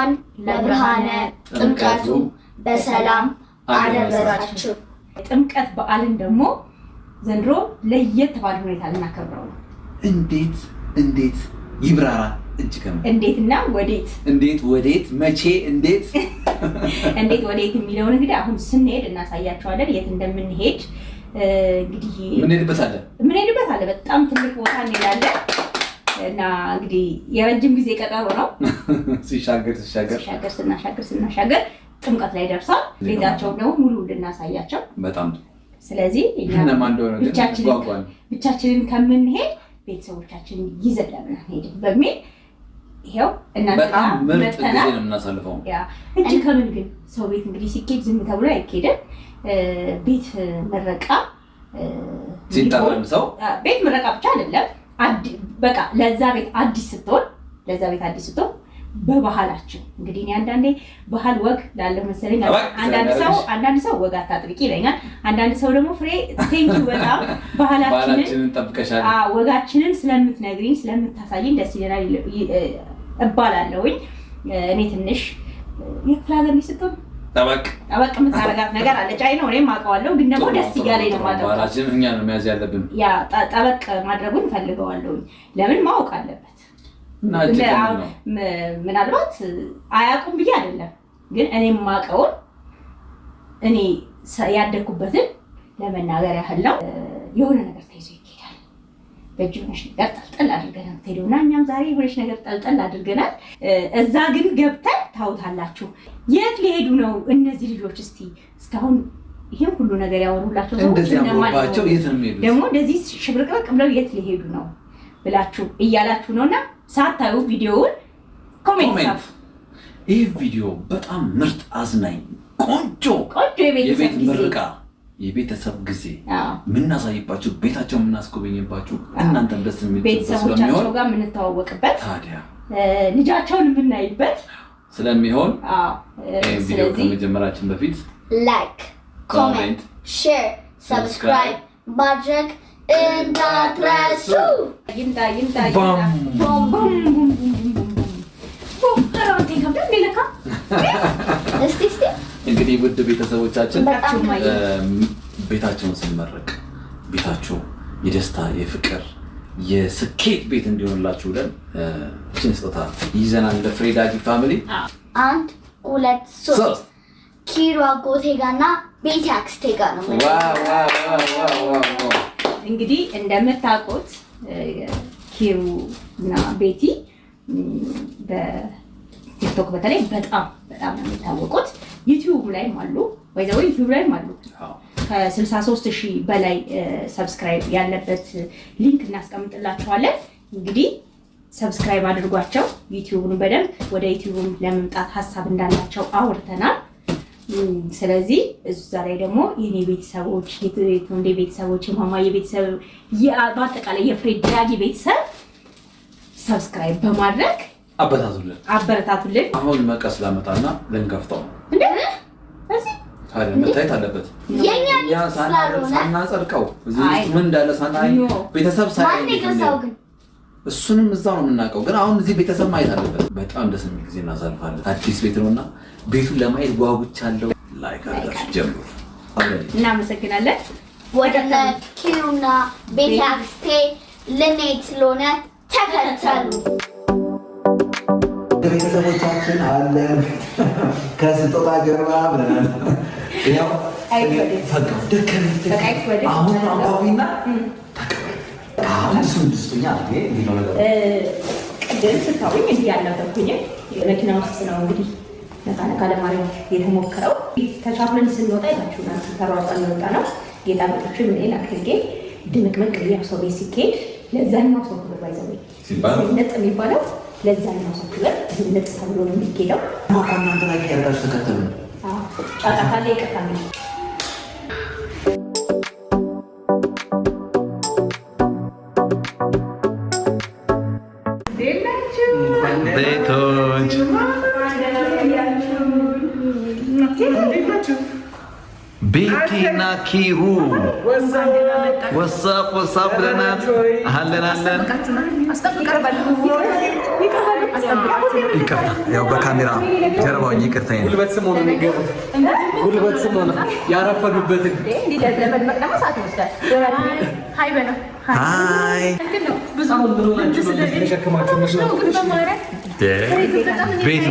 እንኳን ለብርሃነ ጥምቀቱ በሰላም አደረሳችሁ። ጥምቀት በዓልን ደግሞ ዘንድሮ ለየት ባለ ሁኔታ ልናከብረው ነው። እንዴት ይብራራ እጅከም እንዴትና ወዴት መቼ እንዴት ወዴት የሚለውን እንግዲህ አሁን ስንሄድ እናሳያቸዋለን። የት እንደምንሄድ እንግዲህ ምን ሄድበት አለ በጣም ትልቅ ቦታ እንሄዳለን እና እንግዲህ የረጅም ጊዜ ቀጠሮ ነው። ስናሻገር ጥምቀት ላይ ደርሷል። ቤታቸው ነው ሙሉ እንድናሳያቸው በጣም ስለዚህ ብቻችንን ከምንሄድ ቤተሰቦቻችንን ይዘን ለምን አንሄድም በሚል ይሄው እናንተ በጣም ምርጥ ጊዜ ነው የምናሳልፈው። እጅ ከምን ግን ሰው ቤት እንግዲህ ሲኬድ ዝም ተብሎ አይኬድም። ቤት ምረቃ ሲጠራም ሰው ቤት ምረቃ ብቻ አይደለም በቃ ለዛ ቤት አዲስ ስትሆን በባህላችን እንግዲህ እኔ አንዳንዴ ባህል ወግ ላለው መሰለኝ አንዳንድ ሰው ወግ አታጥብቂ ይለኛል። አንዳንድ ሰው ደግሞ ፍሬ ቴንኪው በጣም ባህላችንን ጠብቀሻል ወጋችንን ስለምትነግሪኝ ስለምታሳይኝ ደስ ይለናል እባላለሁኝ። እኔ ትንሽ የክፍለ ሀገር ልጅ ስትሆን ጠበቅ የምታረጋት ነገር አለች። አይ ነው እኔም አውቀዋለሁ፣ ግን ደግሞ ደስ እያለኝ ነው ማጠበቅ። ባህላችንን እኛ ነው መያዝ ያለብን። ያ ጠበቅ ማድረጉን ፈልገዋለሁኝ። ለምን ማወቅ አለበት። ምናልባት አያውቁም ብዬ አይደለም፣ ግን እኔ የማውቀውን እኔ ያደግኩበትን ለመናገር ያህል ነው። የሆነ ነገር ተይዞ ይሄዳል። በእጅ የሆነች ነገር ጠልጠል አድርገናል የምትሄደው እና እኛም ዛሬ የሆነች ነገር ጠልጠል አድርገናል። እዛ ግን ገብተን ታውታላችሁ። የት ሊሄዱ ነው እነዚህ ልጆች? እስቲ እስካሁን ይሄን ሁሉ ነገር ያወሩላቸው ሰዎች ደግሞ እንደዚህ ሽብርቅርቅ ብለው የት ሊሄዱ ነው ብላችሁ እያላችሁ ነውና ሳታዩ ቪዲዮውን ኮሜንት ይህ ቪዲዮ በጣም ምርጥ አዝናኝ ቆንጆ የቤተሰብ ጊዜ የምናሳይባችሁ ቤታቸው የምናስጎበኝባችሁ እናንተም ደስ የሚል ቤተሰቦቻቸው ጋር የምንተዋወቅበት ታዲያ ልጃቸውን የምናይበት ስለሚሆን ቪዲዮ ከመጀመራችን በፊት ላይክ፣ ኮሜንት፣ ሼር፣ ሰብስክራይብ ማድረግ እንዳትረሱ። ይምጣ እንግዲህ ውድ ቤተሰቦቻችን ቤታቸውን ስንመረቅ ቤታቸው የደስታ የፍቅር የስኬት ቤት እንዲሆንላችሁ ብለን እችን ስጦታ ይዘናል። ለፍሬዳጊ ፋሚሊ 1 2 3 ኪሩ አጎቴ ጋርና ቤቲ አክስቴ ጋር ነው። እንግዲህ እንደምታውቁት ኪሩ እና ቤቲ በቲክቶክ በተለይ በጣም ነው የሚታወቁት። ዩቲዩብ ላይም አሉ ከ63,000 በላይ ሰብስክራይብ ያለበት ሊንክ እናስቀምጥላችኋለን። እንግዲህ ሰብስክራይብ አድርጓቸው። ዩቲዩብን በደንብ ወደ ዩቲዩብን ለመምጣት ሀሳብ እንዳላቸው አውርተናል። ስለዚህ እዛ ላይ ደግሞ የኔ ቤተሰቦች የቶንዴ ቤተሰቦች የማማዬ ቤተሰብ በአጠቃላይ የፍሬዳጊ ቤተሰብ ሰብስክራይብ በማድረግ አበረታቱልን። አሁን መቀስ ላመጣና ልንከፍተው መታየት አለበት። ሳናጸድቀው ምን እንዳለ ሳናይ ቤተሰብ እሱንም እዛው ነው የምናውቀው፣ ግን አሁን እዚህ ቤተሰብ ማየት አለበት። በጣም ደስ የሚል ጊዜ እናሳልፋለን። አዲስ ቤት ነውና ቤቱን ለማየት ጓጉቻለሁ። ላይክ አድርጋችሁ ጀምሩ። እናመሰግናለን። ወደ ኪሩና ቤቲ አክስቴ ልንሄድ ስለሆነ ተከተሉ። ቤተሰቦቻችን አለን ከስጦታ ጀርባ ብለናል። አሁን አንባቢና አሁን እሱን ደስተኛ ቅድም ስታውኝ እንዲህ ያለበኩኝ መኪና ውስጥ ነው እንግዲህ ነካ ለማድረግ የተሞከረው። ተቻፍለን ስንወጣ ይታችሁናል። ተሯሯጠን እንወጣ ነው። ጌጣጌጦችን ምን አክልጌ ድምቅምቅ ብዬ ሰው ቤት ሲኬድ ለዛኛው ሰው ክብር ባይዘው ነጥ የሚባለው ለዛኛው ሰው ክብር ነጥ ተብሎ ነው የሚኬደው። እናንተ ላይ ያላችሁ ተከተሉ። ጫጫታ ላይ ይቀጣል። ቤቲ ቤቲና ኪሩ ወሳብ ብለናል። አለን ይቅርታ፣ ያው በካሜራ ጀርባው ይቅርታ። ጉልበት ስም ሆነ የሚገቡት ጉልበት ስም ሆነ ያረፈዱበትን ሃይ ቤት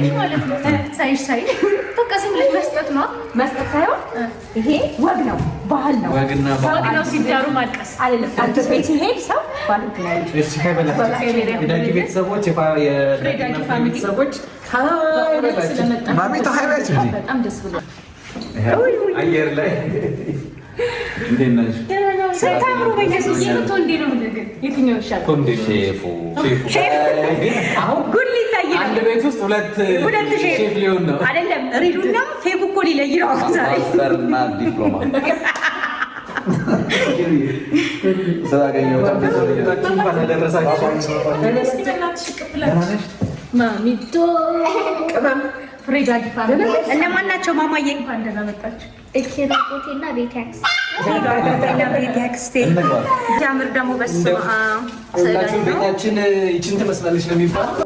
መስጠት ሳይሆን ይሄ ወግ ነው፣ ባህል ነው። ወግ ነው ሲዳሩ ማልቀስ አይደለም። አንተ ቤት ሲሄድ ሰው የዳጊ ቤተሰቦች የዳጊ ቤተሰቦች ማሚቶ ሃይላይት በጣም ደስ ብሏል። አየር ላይ ሳይታምሩ በኢየሱስ እንዴ ነው ነገር የትኛው ይሻላል? አሁን ጉድ ሊታይ ነው። አንድ ቤት ውስጥ ሁለት ሼፍ ሊሆን ነው አይደለም? ሪዱና ፌኩ እኮ ሊለይ ነው። ዛሬ ማስተርና ዲፕሎማ ስላገኘሁ ማሚቶ ቅመም ፍሬዳጊ ፋሚሊ እነማን ናቸው? ማማዬ እንኳን ደህና መጣችሁ። ኪራጎቴና ቤታክስ ጃምር ደግሞ በስመ አብ ሁላችሁም ቤታችን ይችን ትመስላለች ነው የሚባለው።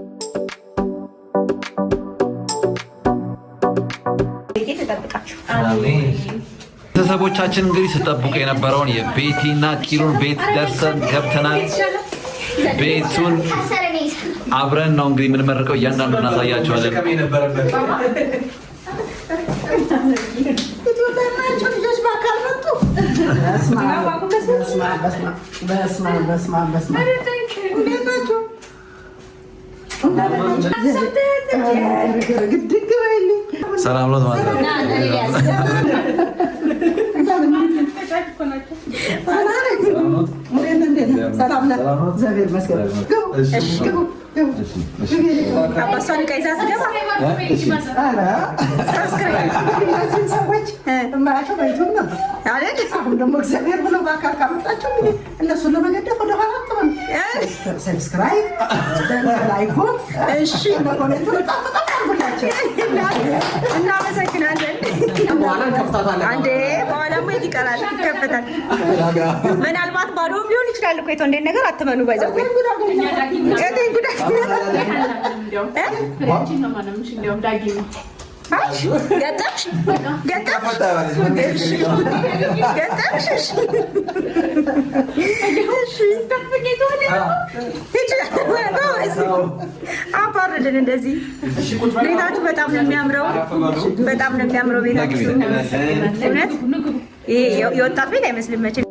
ቤተሰቦቻችን እንግዲህ ስጠብቁ የነበረውን የቤቲና ኪሩን ቤት ደርሰን ገብተናል። ቤቱን አብረን ነው እንግዲህ የምንመርቀው። እያንዳንዱ እናሳያቸዋለን። ሰላም ሎት ማለት ነው። አባሷን ቀይዛ ስገባ አሁን ደግሞ እግዚአብሔር ብሎ በአካል ካመጣቸው እንግዲህ እነሱን ለመገደፍ ወደኋላ አትበሉ። ሰብስክራይብ ላይኮን በኮሜንቱ ጣፍጣፍ አድርጉላቸው። እናመሰግናለን። አንዴ በኋላማ የት ይቀራል? ይከፈታል። ምናልባት ባዶም ሊሆን ይችላል እኮ የቶንዴን ነገር አትመኑ። ባይዘው አባርልን እንደዚህ ቤታችሁ በጣም ነው የሚያምረው። በጣም ነው የሚያምረው ቤታችሁ። እውነት ይሄ የወጣት ቤት አይመስልም መቼም።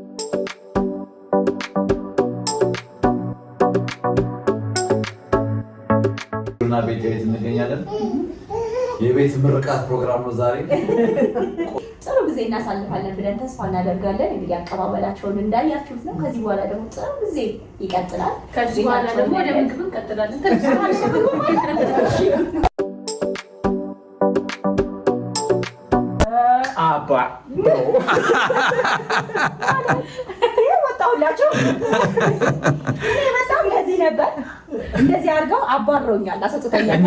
ቤት እንገኛለን። የቤት ምርቃት ፕሮግራም ነው ዛሬ። ጥሩ ጊዜ እናሳልፋለን ብለን ተስፋ እናደርጋለን። እንግዲህ አቀባበላቸውን እንዳያችሁት ነው። ከዚህ በኋላ ደግሞ ጥሩ ጊዜ ይቀጥላል። ከዚህ በኋላ ደግሞ ወደ ምግብ እንቀጥላለን። አባ ወጣሁላችሁ። በጣም ለዚህ ነበር እንደዚህ አድርገው አባረውኛል፣ አሰጥተኛል።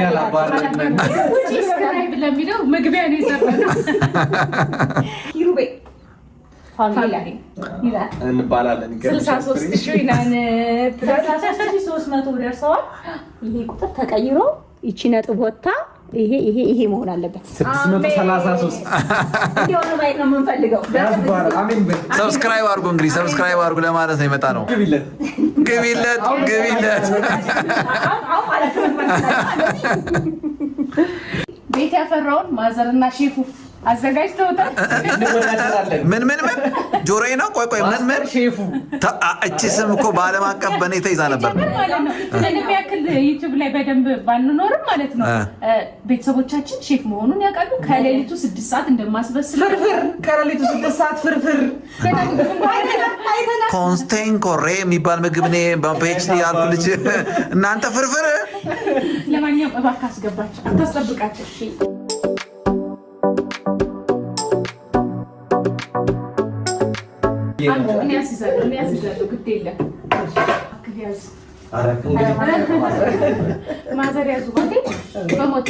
ለሚለው መግቢያ ነው የሰራነው። ኪሩቤ ፋሚሊ ይላል እንባላለን። 63,300 ደርሰዋል። ይሄ ቁጥር ተቀይሮ ይቺ ነጥብ ወጣ። ይሄ መሆን አለበት። 633 እንዲሆነ ማየት ነው የምንፈልገው። ሰብስክራይብ አድርጉ። እንግዲህ ሰብስክራይብ አድርጉ ለማለት ነው የመጣ ነው። ግቢለት። ቤት ያፈራውን ማዘርና ሼፉ አዘጋጅተውታል። ምን ጆሮዬ ነው። ቆይ ምን ሼፉ እቺ ስም እኮ በዓለም አቀፍ በእኔ ተይዛ ነበር ማለት ነው። ምንም ያክል ዩቲዩብ ላይ በደንብ ባንኖርም ማለት ነው ቤተሰቦቻችን ሼፍ መሆኑን ያውቃሉ። ከሌሊቱ 6 ሰዓት እንደማስበስል ከሌሊቱ 6 ሰዓት ፍርፍር ኮንስቴን ኮሬ የሚባል ምግብ እኔ በፒኤችዲ ያልኩ ልጅ እናንተ ፍርፍር። ለማንኛውም እባክህ አስገባቸው፣ አታስጠብቃቸው። እሺ እኔ ያስይዛለሁ። ግድ የለም ማዘር ያዙ። በሞቴ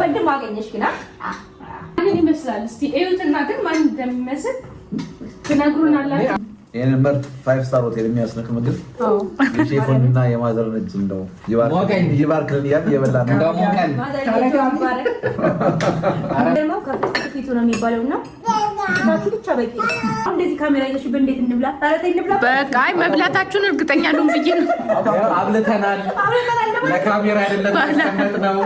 ወንድም አገኘሽ ግን ምን ይመስላል? እስቲ እዩትና ግን ማን እንደሚመስል ትነግሩናላችሁ። ይሄን ምርጥ 5 ስታር ሆቴል የሚያስነቅ ምግብ የሼፉንና የማዘርን እጅ እንደው ይባርክልን እያልን እየበላን ነው። ደግሞ ከፊቱ ነው የሚባለውና ብቻ በቂ ነው። እንደዚህ ካሜራ ይዘሽ እንዴት እንብላ? በቃ አይ መብላታችሁን እርግጠኛ ነው ብዬ ነው። አብልተናል። ለካሜራ አይደለም ነው።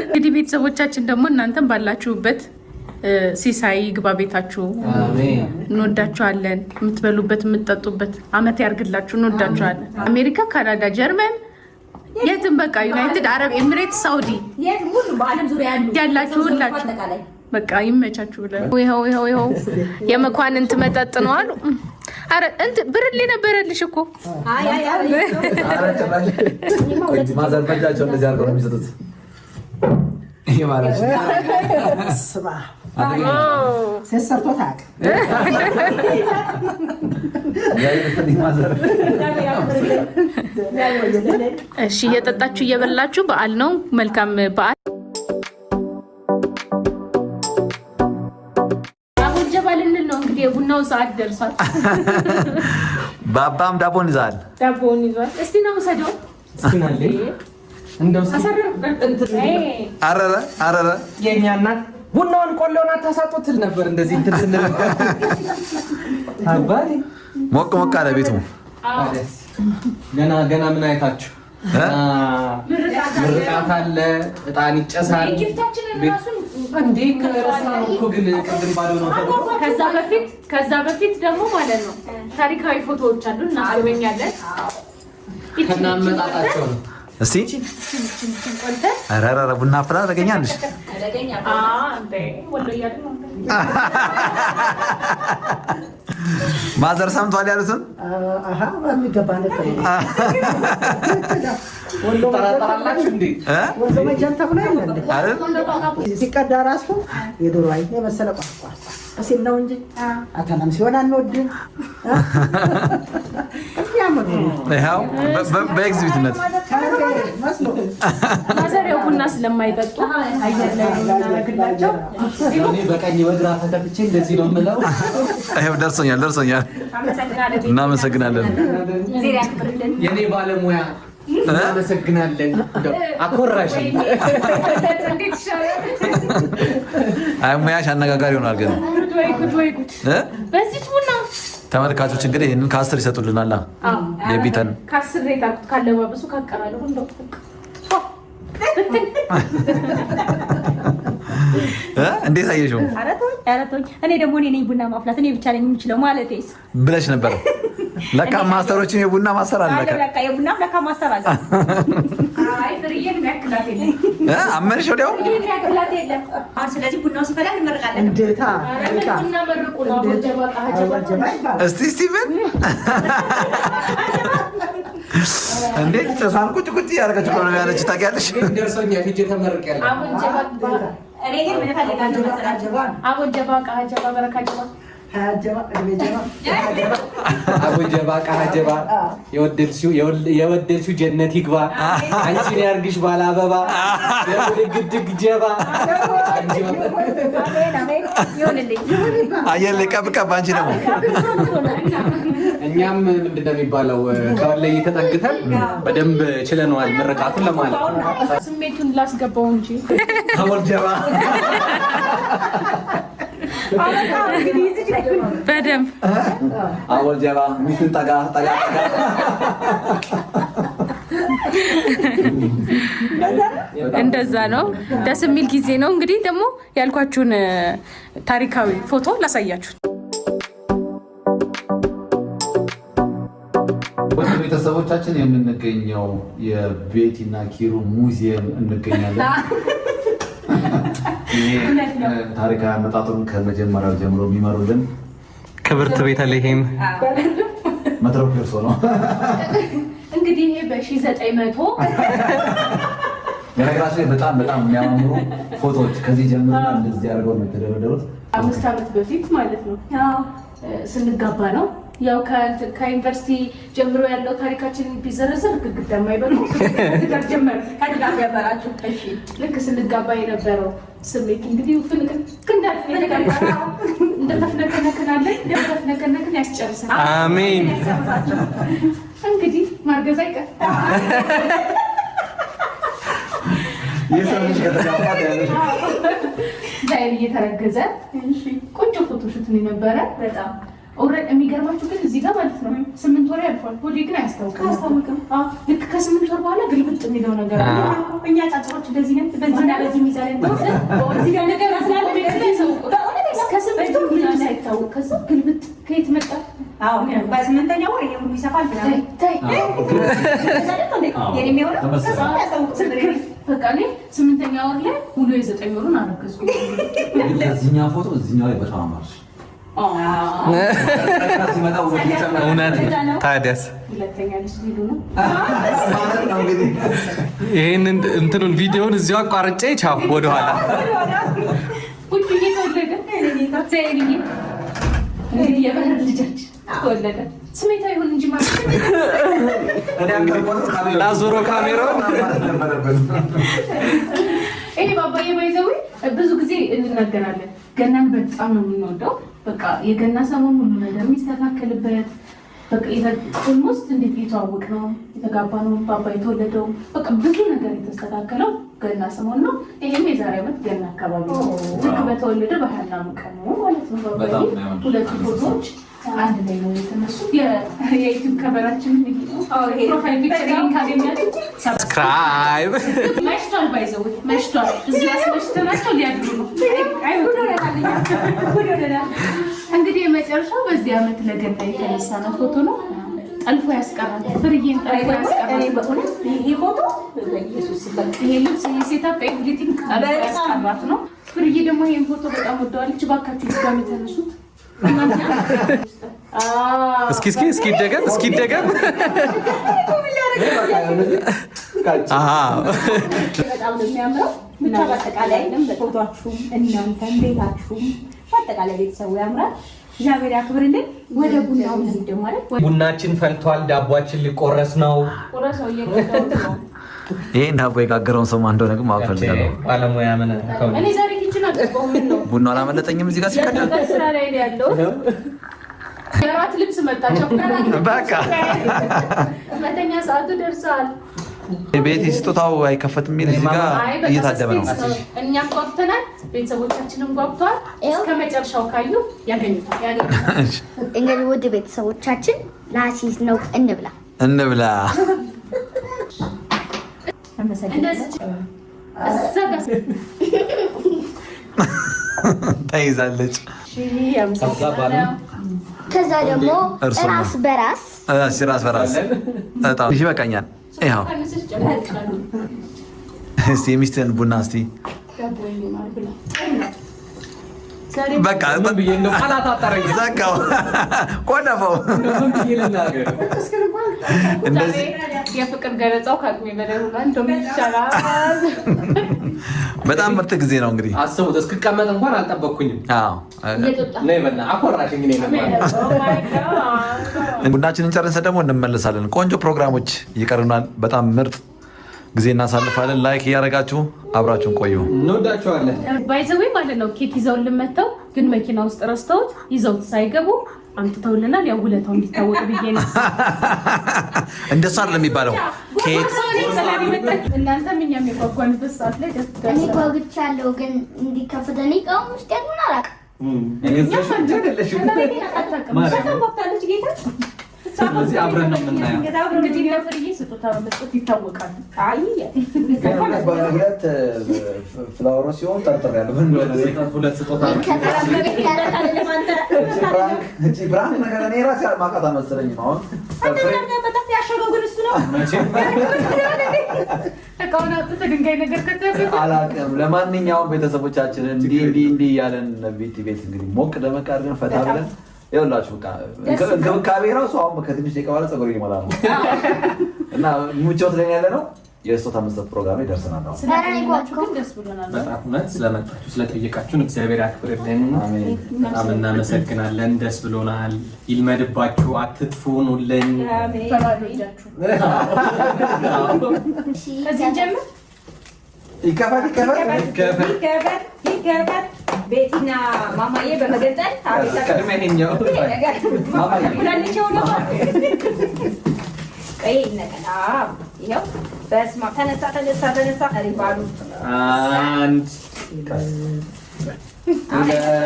እንግዲህ ቤተሰቦቻችን ደግሞ እናንተም ባላችሁበት ሲሳይ ግባ ቤታችሁ። እንወዳችኋለን። የምትበሉበት የምትጠጡበት አመት ያርግላችሁ። እንወዳችኋለን። አሜሪካ፣ ካናዳ፣ ጀርመን፣ የትም በቃ ዩናይትድ አረብ ኤሚሬትስ፣ ሳውዲ በዓለም ዙሪያ ያላችሁ ሁላችሁ በቃ ይመቻችሁ ብለን ይኸው የመኳንንት መጠጥ ነው አሉ። አረ ብርሌ ነበረልሽ እኮ ማዘር ፈጃቸው እንደዚህ አድርገው ነው የሚሰጡት። ይሄ ማለት ስማ ሰርቶት አያውቅም። እሺ እየጠጣችሁ እየበላችሁ በዓል ነው። መልካም በዓል። አሁን ጀባ ልንል ነው እንግዲህ የቡናው ሰዓት ደርሷል። ባባም ዳቦን ይዛል። እስቲ ነው ሰደው እንደው አረረ የኛ እናት ቡናውን ቆሎና ታሳጡትል ነበር። እንደዚህ እንትን ስንነበር አባቴ ሞቅ ሞቅ አለ ቤቱ። ገና ምን አይታችሁ? ምርቃት አለ፣ እጣን ይጨሳል። እንዴ ከረሳው እኮ ግን ቅድም ባለው ነው። ከዛ በፊት ደግሞ ማለት ነው ታሪካዊ ፎቶዎች አሉ እናስገበኛለን። ከናመጣጣቸው ነው። እስቲ አራራ ቡና አፍላ አደረገኛለሽ። ማዘር ሰምቷል ያሉትን በሚገባ ነገር ወሎ ተራራላችሁ እንዴ? ወሎ መጃን ተብሎ አይደል? ሲቀዳ ራሱ የዶሮ አይነ የመሰለ ቋንቋ እሲል ነው እንጂ አታናም ሲሆን አንወድም። ይኸው በኤግዚቢትነት ማዘሪያው ቡና ስለማይጠጡ አይደለም። እኔ በቀኝ በግራ ተከፍቼ እንደዚህ ነው የምለው። ይኸው ደርሶኛል። እናመሰግናለን። የኔ ባለሙያ እናመሰግናለን። አኮራሽ አይ ሙያሽ አነጋጋሪ ሆኗል። ግን በዚህ ቡና ተመልካቾች እንግዲህ ይህንን ከ10 ይሰጡልናል። የቢተን ከ10 ሬት ካለባበሱ ካቀራለሁ እንደው እንዴት አየሽው? እኔ ደግሞ እኔ ነኝ ቡና ማፍላት እኔ ብቻ ነኝ የምችለው ማለቴስ ብለሽ ነበር። ለካ ማስተሮችን የቡና ማስተር አለ። ለካ የቡና ለካ ማስተር አለ። አይ ፍሪዬን ያክላት የለም። አመንሽ ወዲያው ያክላት የለም። ስለዚህ ቡናው ሲፈላ እንመርቃለን። እንዴታ ቡና መርቁ ነው። እስቲ ምን እንዴት ተሳን ቁጭ ያደረገች ነው ያለች ታውቂያለሽ? ደርሶኛል። ሂጅ ተመርቄያለሁ። እኔ ግን ምን ፈልጋለሁ መሰላችሁ? አቦ ጀባ ቃጀባ በረካ ጀባ አቦጀባ ቃጀባ የወደድሽው ጀነት ይግባ፣ አንቺን ያርግሽ ባለ አበባ ግድግ ጀባ አየር ቀብቀብ። አንቺ ደግሞ እኛም ምንድን ነው የሚባለው ከወለይ ተጠግተን በደንብ ችለነዋል ምርቃቱን ለማለት ስሜቱን ላስገባው እንጂ አቦጀባ በደንብ አቦጀባ ሚስትን ጠጋ እንደዛ ነው። ደስ የሚል ጊዜ ነው። እንግዲህ ደግሞ ያልኳችሁን ታሪካዊ ፎቶ ላሳያችሁ። ወደ ቤተሰቦቻችን የምንገኘው የቤቲና ኪሩ ሙዚየም እንገኛለን። ይሄ ታሪካዊ አመጣጡን ከመጀመሪያው ጀምሮ የሚመሩልን ክብርት ቤተልሔም መትሮፒርሶ ነው። እንግዲህ ይሄ በ1900 በነገራችን ላይ በጣም የሚያማምሩ ፎቶዎች ከዚህ ጀምሮና እንደዚህ አድርገው ነው የተደረደሩት። 5 ዓመት በፊት ማለት ነው ስንጋባ ነው ያው ከዩኒቨርሲቲ ጀምሮ ያለው ታሪካችን ቢዘረዘር ግድግዳ የማይበሉ ትዳር ጀመረ። ከትዳር ጀመራችሁ? እሺ። ልክ ስንጋባ የነበረው ስሜት እንግዲህ እንደተፍነከነክናለን እንደተፍነከነክን ያስጨርሰናል። አሜን። እንግዲህ ማርገዝ አይቀር ዛሬ እየተረገዘ ቆንጆ ፎቶሹት ነው የነበረ። በጣም ኦልሬዲ የሚገርማችሁ ግን እዚህ ጋር ማለት ነው 8 ወር ያልፏል። ሆዴ ግን አያስታውቅም። ልክ ከ8 ወር በኋላ ግልብጥ የሚለው ነገር አለ። እኛ ጫጭሮች እንደዚህ ነን። በዚህና በዚህ ሚዛን እዚህ ጋር ነገር ስላለ ከ8 ወር ምንም ሳይታወቅ ከዛ ግልብጥ ከየት መጣ? በ8ኛው ወር ይሄ ሁሉ ይሰፋል ብለህ በቃ እኔ 8ኛ ወር ላይ ሙሉ የ9 ወሩን አረገዝኩ። እዚህኛው ፎቶ እዚህኛው ላይ በጣም አማርሽ እውነት ታዲያስ ሁለተኛ ልጅ ሊሉ ነው። ይሄን እንትኑን ቪዲዮውን እዚሁ አቋርጬ ቻው ወደኋላ ቁጭ እየተወለደ ዘይልኝ እንግዲህ የበረር ልጃችን ተወለደ። ስሜታ ይሁን እንጂ ማለት ላዞሮ ካሜራውን ይሄ ባባዬ ባይዘው ብዙ ጊዜ እንናገራለን። ገናን በጣም ነው የምንወደው። በቃ የገና ሰሞን ሁሉ ነገር የሚስተካከልበት በቃ ኦልሞስት እንዴት የተዋወቅ ነው የተጋባ ነው ባባ የተወለደው በቃ ብዙ ነገር የተስተካከለው ገና ሰሞን ነው። ይሄም የዛሬ ዓመት ገና አካባቢ ነው። ልክ በተወለደ በ20 ቀን ነው ማለት ነው። ባባዬ ሁለት ፎቶዎች አንድ ላይ ነው የተነሱ። የዩቲዩብ ከበራችን ፕሮፋይል ፒክቸሪንግ ካገኛችሁ ሰብስክራይብ መሽቷል። ባይዘው መሽቷል። እዚህ አስመሽተናቸው ሊያድሩ ነው። እንግዲህ የመጨረሻው በዚህ ዓመት ለገና የተነሳ ነው ፎቶ ነው። ጠልፎ ያስቀራል። ፍርዬን ጠልፎ ያስቀራል። ይሄ ፎቶ በኢየሱስ ይሄ ልብስ የሴታፕ ኤቭሪቲንግ ጠልፎ ያስቀራት ነው። ፍርዬ ደግሞ ይሄን ፎቶ በጣም ወደዋለች። እባካችሁ ድጋሚ ተነሱት። እስኪ ደገም በጣም ነው የሚያምረው። ብቻ በአጠቃላይ ፎቶአችሁም እናንተም ቤታችሁም በአጠቃላይ ቤተሰቡ ያምራል። እግዚአብሔር ያክብርልን። ወደ ቡናው እንሂድ ማለት ቡናችን ፈልቷል። ዳቧችን ሊቆረስ ነው። ቆረሰው እየቆረሰው ነው። ይሄን ዳቦ የጋገረውን ሰው ማን እንደሆነ ግን ማወቅ ፈልጋለሁ። ባለሙያ ምን እኔ ዛሬ ኪችን አጥቆም ነው ቡና አላመለጠኝም። እዚህ ጋር ሲቀደም ስራ ላይ ያለው የራት ልብስ መጣቸው። በቃ መተኛ ሰዓቱ ደርሷል። ቤት ስጦታው አይከፈትም የሚል እዚህ ጋር እየታደመ ነው። እኛም ጓጉተናል፣ ቤተሰቦቻችንም ጓጉተዋል። እስከ መጨረሻው ካዩ ያገኙታል። እንግዲህ ውድ ቤተሰቦቻችን ላሲስ ነው እንብላ። ተይዛለች። ከዛ ደግሞ ራስ በራስ በጣም ይበቃኛል። ይኸው እስቲ የሚስትህን ቡና እስቲ በቃ ዘጋው ቆለፈው። እንደዚህ የፍቅር ገለጻው ከአቅሜ በላይ ሆኗል። እንደውም ይሻላል። በጣም ምርጥ ጊዜ ነው። እንግዲህ አስቡት። እስክቀመጥ እንኳን አልጠበቅኩኝም። አኮራሽ። እንግዲህ ቡናችንን ጨርሰን ደግሞ እንመለሳለን። ቆንጆ ፕሮግራሞች ይቀርናል። በጣም ምርጥ ጊዜ እናሳልፋለን። ላይክ እያደረጋችሁ አብራችሁን ቆዩ። እንወዳችኋለን። ባይዘዌ ማለት ነው። ኬክ ይዘውልን መጥተው ግን መኪና ውስጥ ረስተውት ይዘውት ሳይገቡ አምጥተውልናል። ያው ውለታው እንዲታወቅ ብዬ ነው። እንደሱ አይደለም የሚባለው ኬክ እናንተም እኛም የጓጓንበት ሰዓት ላይ እኔ ጓጉቻለሁ፣ ግን እንዲከፍተን እቃውን ውስጥ ያሉን አላውቅም። ስለዚህ አብረን ነው የምናየው። እንግዲህ ለፍርዬ ስጦታ በመስጠት ይታወቃል። ሁለት ፍላወሮ ሲሆን ጠርጥሬያለሁ። ሁለት ስጦታ ብራንክ ነገር እኔ ራሴ ማውቃት መሰለኝ። አሁን አላውቅም። ለማንኛውም ቤተሰቦቻችን እንዲህ እያለን ቤት እንግዲህ ሞቅ ደመቅ አድርገን ፈታ ብለን ይኸውላችሁ በቃ እንክብካቤ ራሱ አሁን ከትንሽ ደቂቃ በኋላ ፀጉር ይሞላል እና ምቾት ላይ ያለ ነው። የስጦታ መስጠት ፕሮግራም ይደርሰናል። ስለናችሁ ግን ደስ ብሎናል። በጣም እውነት ስለመጣችሁ ስለጠየቃችሁን እግዚአብሔር ያክብርልን። በጣም እናመሰግናለን። ደስ ብሎናል። ይልመድባችሁ፣ አትጥፉኑልን። ከዚህ ጀምር ይከፈት ቤቲና ማማዬ በመገንጠል ቀድሜ ይሄኛው ቀይ ነቀላ ይሄው በስማ ተነሳ አሪባሉ አንድ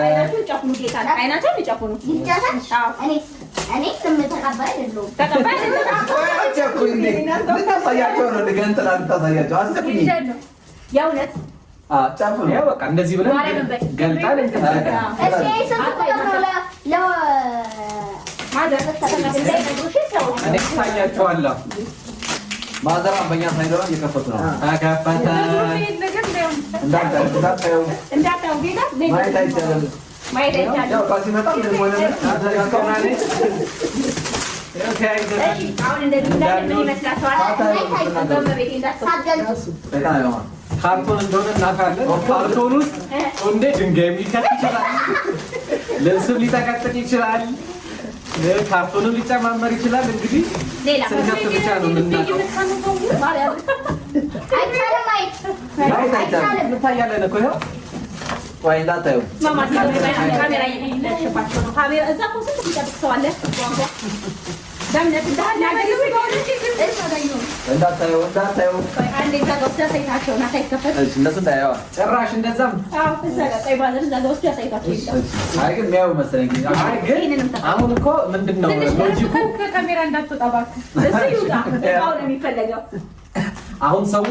አይናችሁ ጨፍኑ ጌታ አይናችሁ ጨፍኑ ይቻላል። እኔ ስም ተቀባይ አይደለሁም። ተቀባይ የእውነት ጨፍኑ። ያው በቃ እንደዚህ ብለን ገልጣን እኔ ታያቸዋለሁ። ማዘራም በእኛ ሳይገባ እየከፈቱ ነው። ተከፈተ። እንዳታው ጌታ ማየት አይቻልም። ያው ከዚህ መጣ ምን ሆነ? አሁን እንደዚህ ምን ይመስላችኋል? ካርቶን እንደሆነ እናውቃለን። ካርቶን ውስጥ እንደ ድንጋይ ሊከት ይችላል፣ ልብስም ሊጠቀጥቅ ይችላል፣ ካርቶንም ሊጨማመር ይችላል። እንግዲህ ስንከት ብቻ ነው የምናውቀው። እንታያለን እኮ ይኸው ወይ እንዳታዩ ካሜራ እየተሽባቸው ነው። ካሜራ እዛ እኮ ስንት የሚጠብቅ ሰው አለ። እንዳታዩ አንዴ እዛ ጋር ወስደህ አሳይታቸውና ሳይከፈት እነሱ እንዳያዋ ጭራሽ እንደዛም። እዛ ጋር ቀይ ባዘር እዛ ጋር ወስደህ አሳይታቸው። አይ ግን የሚያዩ መሰለኝ። አሁን እኮ ምንድን ነው ሎጂኩ? ከካሜራ እንዳትወጣ እባክህ። እሱ ይውጣ። አሁን የሚፈለገው አሁን ሰው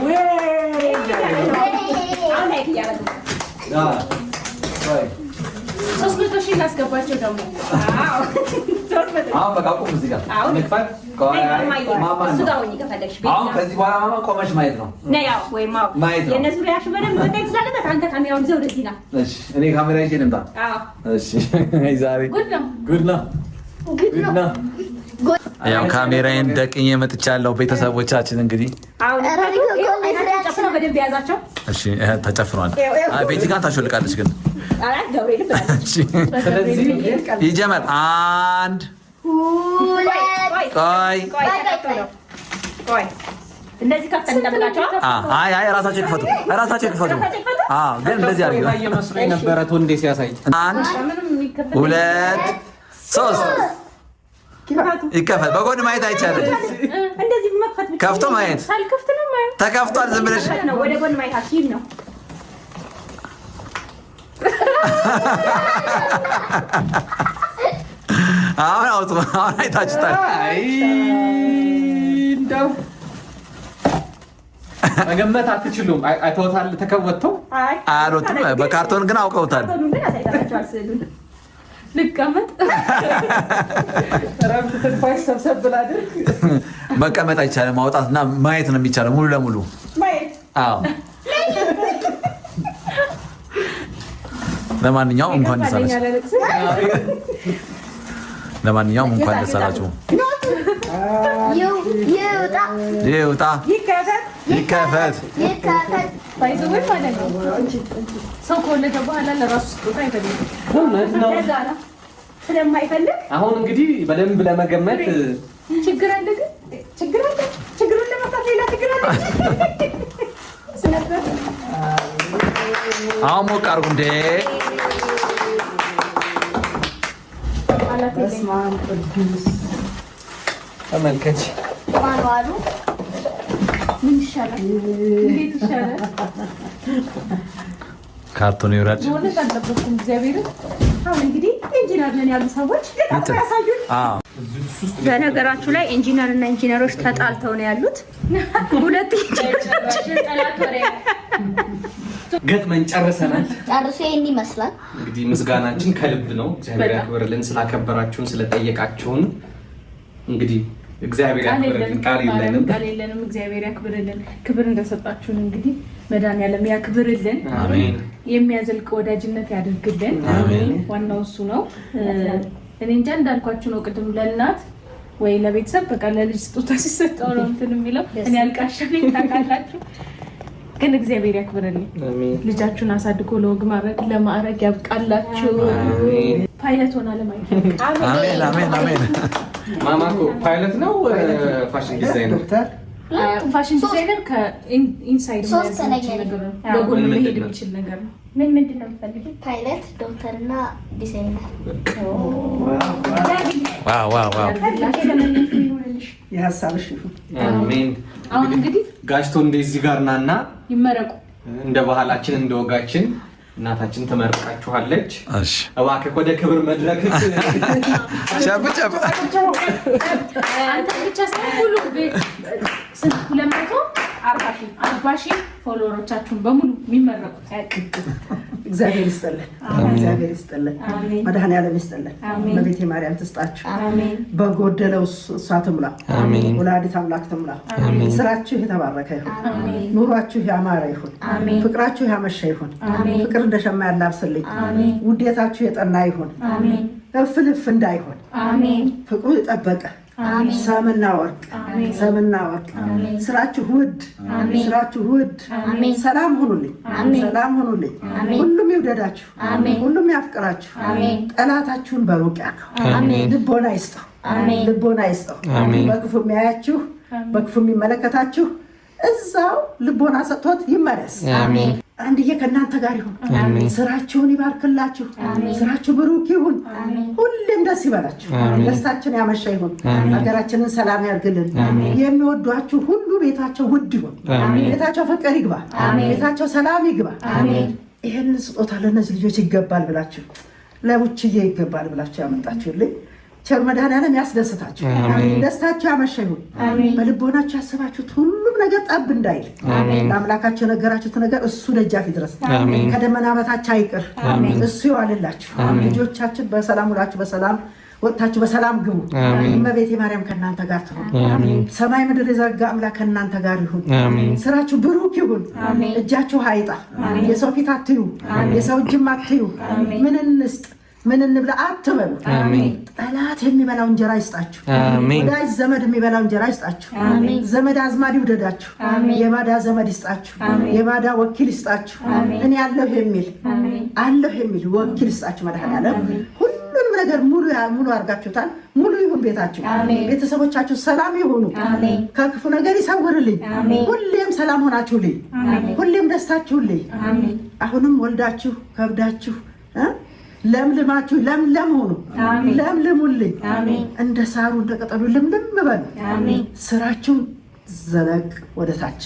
አሁን ላይክ እያደረጉ 300,000 እናስገባቸው ደግሞ። አሁን በቃ ቁም እዚህ ጋር ንክፈት። እሱ ጋር ሆኜ ከፈለግሽ አሁን ከዚህ በኋላ ማማ ቆመሽ ማየት ነው ማየት ነው። የእነሱ ሪያክሽን በደንብ መታየት ስላለበት አንተ ካሜራውን ይዘህ ወደዚህ ና። እሺ እኔ ካሜራ ይዤ ልምጣ። እሺ ዛሬ ጉድ ነው። ጉድ ነው። ያው ካሜራዬን ደቅኜ መጥቻለሁ። ቤተሰቦቻችን እንግዲህ በደንብ የያዛቸው። እሺ ተጨፍኗል። ቤቲ ጋር ታሾልቃለች ግን ስለዚህ ይጀመር። አንድ ቆይ እንደዚህ ከፍተን እንጠብቃቸው። አይ ራሳቸው ይክፈቱ፣ ራሳቸው ይክፈቱ። ግን እንደዚህ አድርገው እየመስሎኝ ነበረ ቶንዴ ሲያሳይ። አንድ ሁለት ሶስት ይከፈት። በጎን ማየት አይቻልም። እንደዚህ መክፈት ብቻ ከፍቶ ማየት ሳልከፍት ነው ማየት። ተከፍቷል። ዝም ብለሽ ወደ ጎን ማየት አትይም ነው። አሁን አውጡ። አሁን አይታችሁታል። አይ እንደው መገመት አትችሉም። አይተውታል። ተከወተው አያሉትም። በካርቶን ግን አውቀውታል። ልቀመጥ ረፍት ትንፋሽ ሰብሰብ ብላድርግ። መቀመጥ አይቻልም። ማውጣትና ማየት ነው የሚቻለው ሙሉ ለሙሉ ማየት። አዎ ለማንኛውም እንኳን ደስ አላችሁ። ለማንኛውም እንኳን ደስ አላችሁ። ይውጣ፣ ይከፈት። ባይዘወይ ማለት ነው። ሰው ከወለደ በኋላ ለራሱ ስጦታ አይፈልግም። እውነት ነው። ስለማይፈልግ አሁን እንግዲህ በደንብ ለመገመት ችግር አለ። ግን ችግሩን ለመፍታት ሌላ ችግር አለ። አሁን ሞቅ አድርጉ እንዴ! ተመልከች። ማንዋሉ ምን ይሻላል? እንዴት ይሻላል? ካርቶን ይውራጭ ማለት አልነበረኩም። እግዚአብሔርን አሁን እንግዲህ ኢንጂነር ነን ያሉ ሰዎች ያሳዩን። በነገራችሁ ላይ ኢንጂነር እና ኢንጂነሮች ተጣልተው ነው ያሉት። ሁለት ገጥመን ጨርሰናል። ጨርሶ ይሄን ይመስላል። እንግዲህ ምስጋናችን ከልብ ነው። እግዚአብሔር ያክብርልን ስላከበራችሁን ስለጠየቃችሁን። እንግዲህ እግዚአብሔር ያክብርልን። ቃል የለንም። እግዚአብሔር ያክብርልን። ክብር እንደሰጣችሁን እንግዲህ መድኃኒዓለም ያክብርልን። አሜን። የሚያዘልቅ ወዳጅነት ያድርግልን። አሜን። ዋናው እሱ ነው። እኔ እንጃ እንዳልኳችሁ ነው ቅድም ለእናት ወይ ለቤተሰብ በቃ ለልጅ ስጦታ ሲሰጠው ነው እንትን የሚለው። እኔ አልቃሻ ነኝ ታውቃላችሁ፣ ግን እግዚአብሔር ያክብርልኝ። ልጃችሁን አሳድጎ ለወግ ለማዕረግ ያብቃላችሁ። ፓይለት ሆና ለማየት አሜን አሜን አሜን። ማማ እኮ ፓይለት ነው ፋሽን ዲዛይነር ፋሽን ዲዛይነር ከኢንሳይድ ነገር ነው። በጎን መሄድ የሚችል ነገር ነው። ምንድን ነው የምትፈልጊው? ፓይለት፣ ዶክተር እና ዲዛይነር። ዋው ዋው ዋው የሀሳብሽ ይሁን። አሜን። አሁን እንግዲህ ጋሽቶ እንደዚህ ጋር ናና ይመረቁ። እንደ ባህላችን እንደ ወጋችን እናታችን ተመርቃችኋለች። እሺ እባክህ ወደ ክብር መድረክ ቻብቻብ አንተ ብቻ ሳይሆን ሁሉ ስንት 240,000 ፎሎወሮቻችሁን በሙሉ የሚመረቁት እግዚአብሔር ይስጥልን፣ እግዚአብሔር ይስጥልን፣ መድኃኔዓለም ይስጥልን። እመቤቴ ማርያም ትስጣችሁ፣ በጎደለው እሷ ትሙላ፣ ወላዲተ አምላክ ትሙላ። ስራችሁ የተባረከ ይሁን፣ ኑሯችሁ ያማረ ይሁን፣ ፍቅራችሁ ያመሸ ይሁን። ፍቅር እንደ ሸማ ያላብስልኝ፣ ውዴታችሁ የጠና ይሁን፣ እፍልፍ እንዳይሆን ፍቅሩ የጠበቀ ሰምና ወርቅ ሰምና ወርቅ። ስራችሁ ውድ ስራችሁ ውድ። ሰላም ሁኑልኝ፣ ሰላም ሁኑልኝ። ሁሉም ይውደዳችሁ፣ ሁሉም ያፍቅራችሁ። ጠላታችሁን በሩቅ ያከው፣ ልቦና ይስጠው፣ ልቦና ይስጠው። በክፉ የሚያያችሁ በክፉ የሚመለከታችሁ እዛው ልቦና ሰጥቶት ይመለስ። አንድዬ ከእናንተ ጋር ይሁን። ስራችሁን ይባርክላችሁ፣ ስራችሁ ብሩክ ይሁን። ሁሌም ደስ ይበላችሁ፣ ደስታችን ያመሸ ይሁን። ሀገራችንን ሰላም ያርግልን። የሚወዷችሁ ሁሉ ቤታቸው ውድ ይሁን፣ ቤታቸው ፍቅር ይግባ፣ ቤታቸው ሰላም ይግባ። ይህን ስጦታ ለእነዚህ ልጆች ይገባል ብላችሁ ለቡችዬ ይገባል ብላችሁ ያመጣችሁልኝ ቸር መድኃኔዓለም ያስደስታችሁ፣ ደስታችሁ ያመሸ ይሁን። በልቦናችሁ ያስባችሁት ሁሉም ነገር ጠብ እንዳይል ለአምላካችሁ የነገራችሁት ነገር እሱ ደጃፍ ይድረስ፣ ከደመና በታች አይቅር፣ እሱ ይዋልላችሁ። ልጆቻችን በሰላም ውላችሁ በሰላም ወጥታችሁ በሰላም ግቡ። እመቤቴ ማርያም ከእናንተ ጋር ትሁን። ሰማይ ምድር የዘረጋ አምላክ ከእናንተ ጋር ይሁን። ስራችሁ ብሩክ ይሁን። እጃችሁ አይጣ፣ የሰው ፊት አትዩ፣ የሰው እጅም አትዩ። ምን እንስጥ ምን እንብላ አትበሉ። ጠላት የሚበላው እንጀራ ይስጣችሁ፣ ወዳጅ ዘመድ የሚበላው እንጀራ ይስጣችሁ። ዘመድ አዝማድ ይውደዳችሁ፣ የባዳ ዘመድ ይስጣችሁ፣ የባዳ ወኪል ይስጣችሁ። እኔ አለሁ የሚል ወኪል ይስጣችሁ። መድኃኔዓለም ሁሉንም ነገር ሙሉ አድርጋችሁታል። ሙሉ ይሁን ቤታችሁ፣ ቤተሰቦቻችሁ ሰላም ይሁኑ፣ ከክፉ ነገር ይሰውርልኝ። ሁሌም ሰላም ሆናችሁልኝ፣ ሁሌም ደስታችሁልኝ። አሁንም ወልዳችሁ ከብዳችሁ ለምልማችሁ ለምለም ሆኑ፣ ለምልሙልኝ። እንደ ሳሩ እንደ ቅጠሉ ልምልም በሉ። ስራችሁን ዘለቅ ወደ ታች፣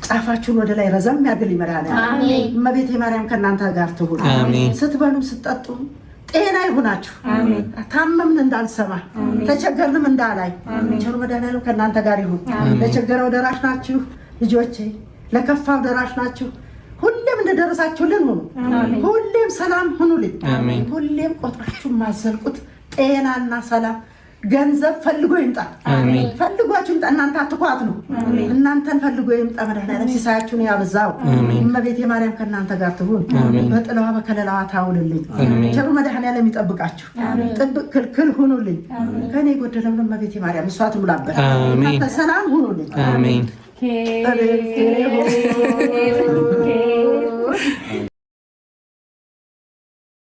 ጫፋችሁን ወደ ላይ ረዘም ያድርግልኝ መድኃኔዓለም። እመቤቴ ማርያም ከእናንተ ጋር ትሁን። ስትበሉም ስትጠጡ ጤና ይሁናችሁ። ታመምን እንዳልሰማ ተቸገርንም እንዳላይ ቸሩ መድኃኔዓለም ከእናንተ ጋር ይሁን። ለቸገረው ደራሽ ናችሁ ልጆቼ፣ ለከፋው ደራሽ ናችሁ። ሁሌም እንደደረሳችሁልን ሁኑ። ሁሌም ሰላም ሁኑልኝ። ሁሌም ቆጥራችሁ ማዘልቁት ጤናና ሰላም ገንዘብ ፈልጎ ይምጣ፣ ፈልጓችሁ ይምጣ። እናንተ አትኳት ነው፣ እናንተን ፈልጎ ይምጣ። መድኃኔዓለም ሲሳያችሁን ያብዛው። እመቤቴ ማርያም ከእናንተ ጋር ትሁን። በጥላዋ በከለላዋ ታውልልኝ። ቸሩ መድኃኔዓለም ይጠብቃችሁ፣ ጥብቅ ክልክል ሁኑልኝ። ከእኔ የጎደለውን እመቤቴ ማርያም እሷ ትሙላበት። ሰላም ሁኑልኝ።